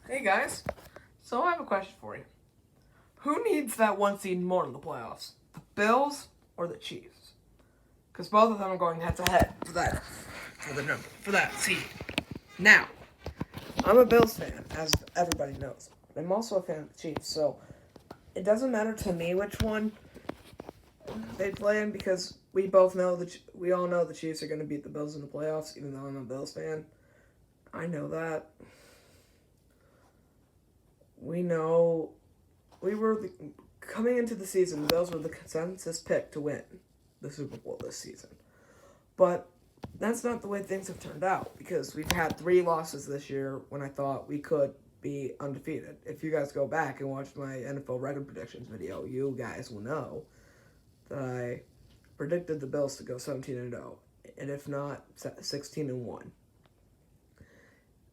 Hey guys, so I have a question for you. Who needs that one seed more in the playoffs? The Bills or the Chiefs? Because both of them are going head to head for that seed. Now, I'm a Bills fan, as everybody knows. I'm also a fan of the Chiefs, so it doesn't matter to me which one they play in because we all know the Chiefs are going to beat the Bills in the playoffs, even though I'm a Bills fan. I know that. We know coming into the season, the Bills were the consensus pick to win the Super Bowl this season. But that's not the way things have turned out because we've had 3 losses this year when I thought we could be undefeated. If you guys go back and watch my NFL record predictions video, you guys will know that I predicted the Bills to go 17-0, and if not, 16-1.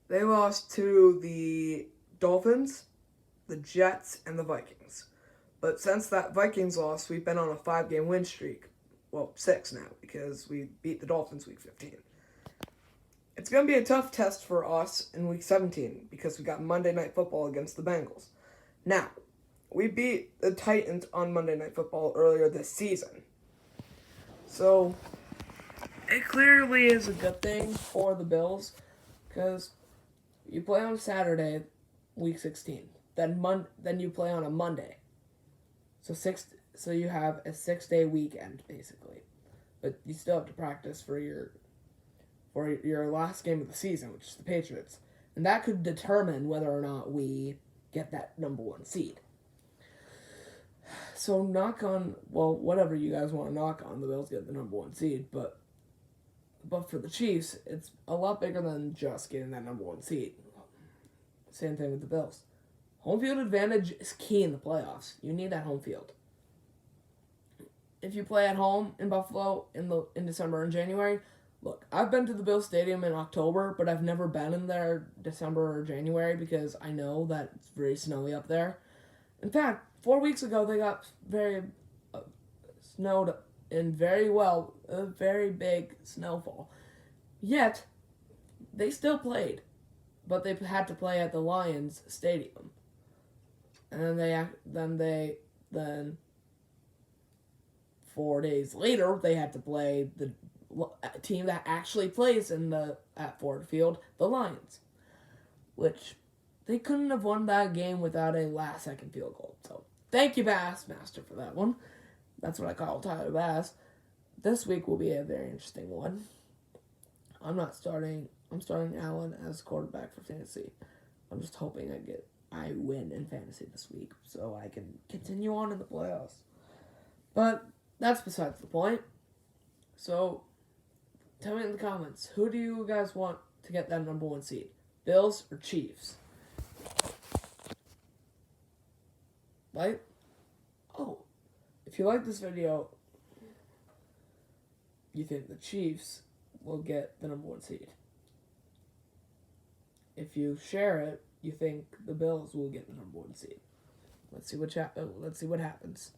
They lost to the Dolphins, the Jets, and the Vikings. But since that Vikings loss, we've been on a 5-game win streak. Well, 6 now, because we beat the Dolphins week 15. It's going to be a tough test for us in week 17, because we got Monday Night Football against the Bengals. Now, we beat the Titans on Monday Night Football earlier this season. So, it clearly is a good thing for the Bills, because you play on Saturday, week 16. Then you play on a Monday. So you have a 6-day weekend basically, but you still have to practice for your last game of the season, which is the Patriots, and that could determine whether or not we get that number 1 seed. So whatever you guys want to knock on, the Bills get the number 1 seed, but for the Chiefs, it's a lot bigger than just getting that number 1 seed. Same thing with the Bills. Home field advantage is key in the playoffs. You need that home field. If you play at home in Buffalo in December and January, look, I've been to the Bills Stadium in October, but I've never been in there December or January because I know that it's very snowy up there. In fact, 4 weeks ago they got very snowed in a very big snowfall. Yet, they still played, but they had to play at the Lions Stadium. And then 4 days later, they had to play the team that actually plays at Ford Field, the Lions, which they couldn't have won that game without a last-second field goal. So thank you, Bassmaster, for that one. That's what I call Tyler Bass. This week will be a very interesting one. I'm starting Allen as quarterback for fantasy. I'm just hoping I win in fantasy this week so I can continue on in the playoffs. But that's besides the point. So tell me in the comments, who do you guys want to get that number 1 seed? Bills or Chiefs? If you like this video, you think the Chiefs will get the number 1 seed. If you share it, you think the Bills will get the number 1 seed. Let's see what happens.